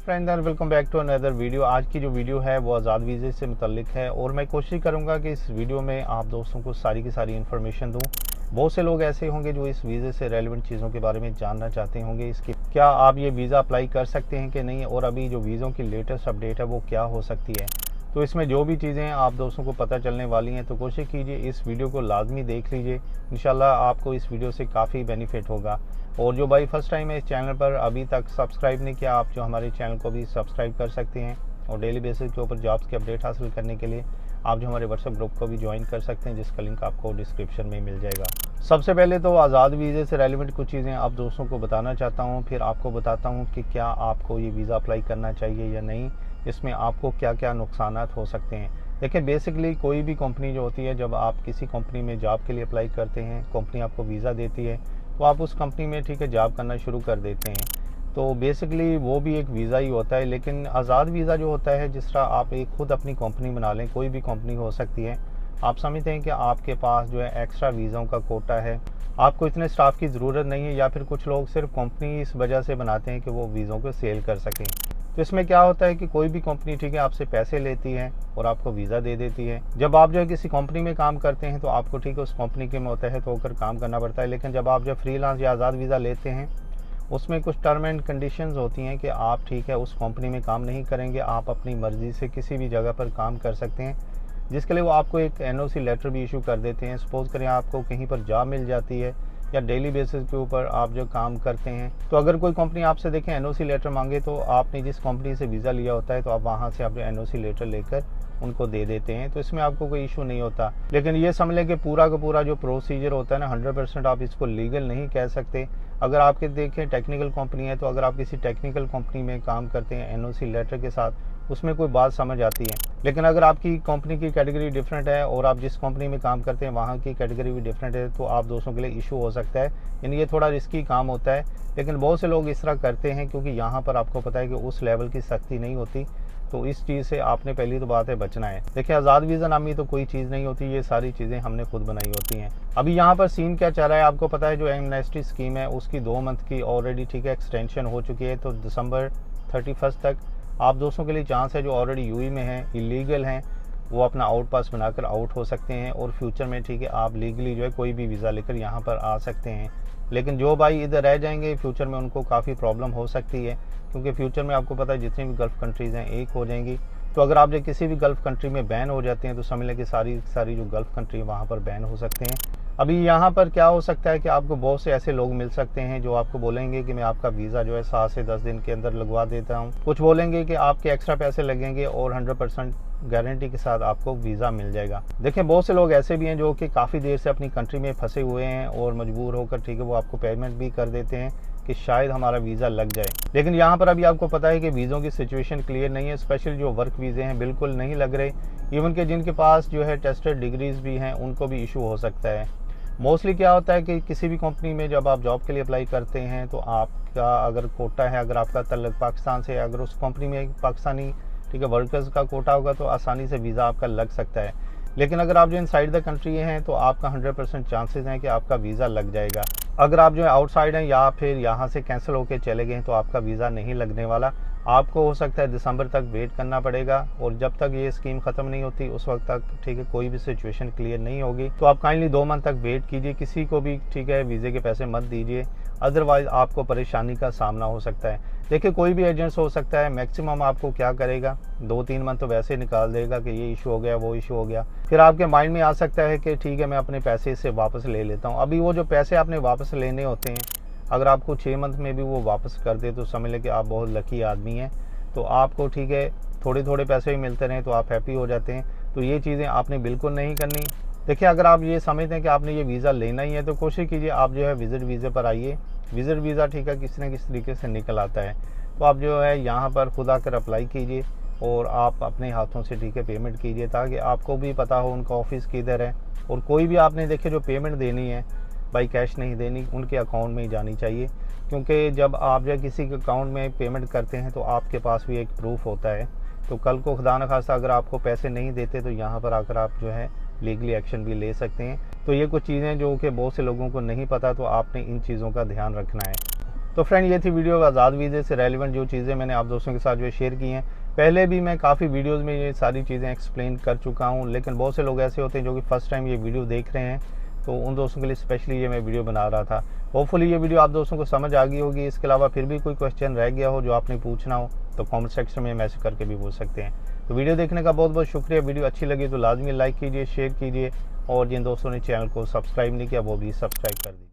Friend and welcome back to another video. आज की जो वीडियो है वो आज़ाद वीज़े से मुतल्लिक है और मैं कोशिश करूंगा कि इस वीडियो में आप दोस्तों को सारी की सारी इन्फॉर्मेशन दूं। बहुत से लोग ऐसे होंगे जो इस वीज़े से रेलिवेंट चीज़ों के बारे में जानना चाहते होंगे, इसकी क्या आप ये वीज़ा अप्लाई कर सकते हैं कि नहीं, और अभी जो वीज़ों की लेटेस्ट अपडेट है वो क्या हो सकती है। तो इसमें जो भी चीज़ें आप दोस्तों को पता चलने वाली हैं तो कोशिश कीजिए इस वीडियो को लाजमी देख लीजिए। इंशाल्लाह आपको इस वीडियो से काफ़ी बेनिफिट होगा। और जो भाई फर्स्ट टाइम है इस चैनल पर अभी तक सब्सक्राइब नहीं किया, आप जो हमारे चैनल को भी सब्सक्राइब कर सकते हैं। और डेली बेसिस के ऊपर जॉब्स की अपडेट हासिल करने के लिए आप जो हमारे व्हाट्सएप ग्रुप को भी ज्वाइन कर सकते हैं, जिसका लिंक आपको डिस्क्रिप्शन में मिल जाएगा। सबसे पहले तो आज़ाद वीज़े से रेलिवेंट कुछ चीज़ें आप दोस्तों को बताना चाहता हूँ, फिर आपको बताता हूँ कि क्या आपको ये वीज़ा अप्लाई करना चाहिए या नहीं, इसमें आपको क्या क्या नुकसान हो सकते हैं। देखिए, बेसिकली कोई भी कंपनी जो होती है, जब आप किसी कंपनी में जॉब के लिए अप्लाई करते हैं, कंपनी आपको वीज़ा देती है तो आप उस कंपनी में जॉब करना शुरू कर देते हैं। तो बेसिकली वो भी एक वीज़ा ही होता है, लेकिन आज़ाद वीज़ा जो होता है, जिस तरह आप एक खुद अपनी कंपनी बना लें, कोई भी कंपनी हो सकती है, आप समझते हैं कि आपके पास जो है एक्स्ट्रा वीज़ों का कोटा है, आपको इतने स्टाफ की ज़रूरत नहीं है, या फिर कुछ लोग सिर्फ कंपनी इस वजह से बनाते हैं कि वो वीज़ों को सेल कर सकें। तो इसमें क्या होता है कि कोई भी कंपनी आपसे पैसे लेती है और आपको वीज़ा दे देती है। जब आप जो है किसी कंपनी में काम करते हैं तो आपको उस कंपनी के मतहत होकर काम करना पड़ता है, लेकिन जब आप फ्रीलांस या आज़ाद वीज़ा लेते हैं उसमें कुछ टर्म एंड कंडीशंस होती हैं कि आप उस कंपनी में काम नहीं करेंगे, आप अपनी मर्ज़ी से किसी भी जगह पर काम कर सकते हैं, जिसके लिए वो आपको एक NOC लेटर भी इशू कर देते हैं। सपोज़ करें आपको कहीं पर जॉब मिल जाती है या डेली बेसिस के ऊपर आप जो काम करते हैं, तो अगर कोई कंपनी आपसे NOC लेटर मांगे तो आपने जिस कंपनी से वीज़ा लिया होता है तो आप वहाँ से आप जो NOC लेटर लेकर उनको दे देते हैं, तो इसमें आपको कोई इशू नहीं होता। लेकिन ये समझ लें कि पूरा का पूरा जो प्रोसीजर होता है ना, 100% आप इसको लीगल नहीं कह सकते। अगर आपके देखें टेक्निकल कंपनी है, तो अगर आप किसी टेक्निकल कंपनी में काम करते हैं NOC लेटर के साथ, उसमें कोई बात समझ आती है। लेकिन अगर आपकी कंपनी की कैटेगरी डिफरेंट है और आप जिस कंपनी में काम करते हैं वहाँ की कैटेगरी भी डिफरेंट है, तो आप दोस्तों के लिए इशू हो सकता है। यानी ये थोड़ा रिस्की काम होता है, लेकिन बहुत से लोग इस तरह करते हैं क्योंकि यहाँ पर आपको पता है कि उस लेवल की सख्ती नहीं होती। तो इस चीज़ से आपने पहली तो बात है बचना है। देखिए, आज़ाद वीज़ा नामी तो कोई चीज़ नहीं होती, ये सारी चीज़ें हमने खुद बनाई होती हैं। अभी यहाँ पर सीन क्या चल रहा है आपको पता है, जो एमनेस्टी स्कीम है उसकी 2 मंथ की ऑलरेडी एक्सटेंशन हो चुकी है। तो दिसंबर 31 तक आप दोस्तों के लिए चांस है, जो ऑलरेडी UAE में हैं, इलीगल हैं, वो अपना आउट पास बनाकर आउट हो सकते हैं और फ्यूचर में आप लीगली जो है कोई भी वीज़ा लेकर यहाँ पर आ सकते हैं। लेकिन जो भाई इधर रह जाएंगे फ्यूचर में उनको काफ़ी प्रॉब्लम हो सकती है, क्योंकि फ्यूचर में आपको पता है जितनी भी गल्फ़ कंट्रीज़ हैं एक हो जाएंगी। तो अगर आप जो किसी भी गल्फ़ कंट्री में बैन हो जाते हैं तो समझ लें कि सारी जो गल्फ़ कंट्री वहाँ पर बैन हो सकते हैं। अभी यहाँ पर क्या हो सकता है कि आपको बहुत से ऐसे लोग मिल सकते हैं जो आपको बोलेंगे कि मैं आपका वीज़ा जो है 7 से 10 दिन के अंदर लगवा देता हूँ। कुछ बोलेंगे कि आपके एक्स्ट्रा पैसे लगेंगे और 100% गारंटी के साथ आपको वीज़ा मिल जाएगा। देखिए, बहुत से लोग ऐसे भी हैं जो कि काफ़ी देर से अपनी कंट्री में फंसे हुए हैं और मजबूर होकर वो आपको पेमेंट भी कर देते हैं कि शायद हमारा वीज़ा लग जाए। लेकिन यहाँ पर अभी आपको पता है कि वीज़ों की सिचुएशन क्लियर नहीं है। स्पेशल जो वर्क वीज़े हैं बिल्कुल नहीं लग रहे। इवन के जिनके पास जो है टेस्टेड डिग्रीज भी हैं उनको भी इशू हो सकता है। मोस्टली क्या होता है कि किसी भी कंपनी में जब आप जॉब के लिए अप्लाई करते हैं तो आपका अगर कोटा है, अगर आपका तल्लुक पाकिस्तान से, अगर उस कंपनी में पाकिस्तानी वर्कर्स का कोटा होगा तो आसानी से वीज़ा आपका लग सकता है। लेकिन अगर आप जो इनसाइड द कंट्री हैं तो आपका 100% चांसेस हैं कि आपका वीज़ा लग जाएगा। अगर आप जो है आउटसाइड हैं या फिर यहाँ से कैंसिल होकर चले गए हैं तो आपका वीज़ा नहीं लगने वाला। आपको हो सकता है दिसंबर तक वेट करना पड़ेगा, और जब तक ये स्कीम ख़त्म नहीं होती उस वक्त तक कोई भी सिचुएशन क्लियर नहीं होगी। तो आप काइंडली 2 मंथ तक वेट कीजिए, किसी को भी वीज़े के पैसे मत दीजिए, अदरवाइज़ आपको परेशानी का सामना हो सकता है। देखिए, कोई भी एजेंट्स हो सकता है, मैक्सिमम आपको क्या करेगा 2-3 मंथ तो वैसे निकाल देगा कि ये इशू हो गया वो इशू हो गया। फिर आपके माइंड में आ सकता है कि मैं अपने पैसे इससे वापस ले लेता हूँ। अभी वो जो पैसे आपने वापस लेने होते हैं, अगर आपको 6 मंथ में भी वो वापस कर दे तो समझ लें कि आप बहुत लकी आदमी हैं। तो आपको थोड़े थोड़े पैसे भी मिलते रहें तो आप हैप्पी हो जाते हैं। तो ये चीज़ें आपने बिल्कुल नहीं करनी। देखिए, अगर आप ये समझते हैं कि आपने ये वीज़ा लेना ही है तो कोशिश कीजिए आप जो है विज़िट वीज़े पर आइए। विज़िट वीज़ा किसी न किसी तरीके से निकल आता है, तो आप जो है यहाँ पर खुद आकर अप्लाई कीजिए और आप अपने हाथों से पेमेंट कीजिए, ताकि आपको भी पता हो उनका ऑफिस किधर है। और कोई भी आपने जो पेमेंट देनी है भाई कैश नहीं देनी, उनके अकाउंट में ही जानी चाहिए, क्योंकि जब आप जो किसी के अकाउंट में पेमेंट करते हैं तो आपके पास भी एक प्रूफ होता है। तो कल को खुदा न खास्ता अगर आपको पैसे नहीं देते तो यहाँ पर आकर आप जो है लीगली एक्शन भी ले सकते हैं। तो ये कुछ चीज़ें जो कि बहुत से लोगों को नहीं पता, तो आपने इन चीज़ों का ध्यान रखना है। तो फ्रेंड, ये थी वीडियो आज़ाद वीज़े से रेलिवेंट जो चीज़ें मैंने आप दोस्तों के साथ जो शेयर की हैं। पहले भी मैं काफ़ी वीडियोस में ये सारी चीज़ें एक्सप्लेन कर चुका हूँ, लेकिन बहुत से लोग ऐसे होते हैं जो कि फ़र्स्ट टाइम ये वीडियो देख रहे हैं, तो उन दोस्तों के लिए स्पेशली ये मैं वीडियो बना रहा था। होपफुली ये वीडियो आप दोस्तों को समझ आ गई होगी। इसके अलावा फिर भी कोई क्वेश्चन रह गया हो जो आपने पूछना हो तो कमेंट सेक्शन में मैसेज करके भी पूछ सकते हैं। तो वीडियो देखने का बहुत बहुत शुक्रिया। वीडियो अच्छी लगी तो लाजमी लाइक कीजिए, शेयर कीजिए, और जिन दोस्तों ने चैनल को सब्सक्राइब नहीं किया वो भी सब्सक्राइब कर दीजिए।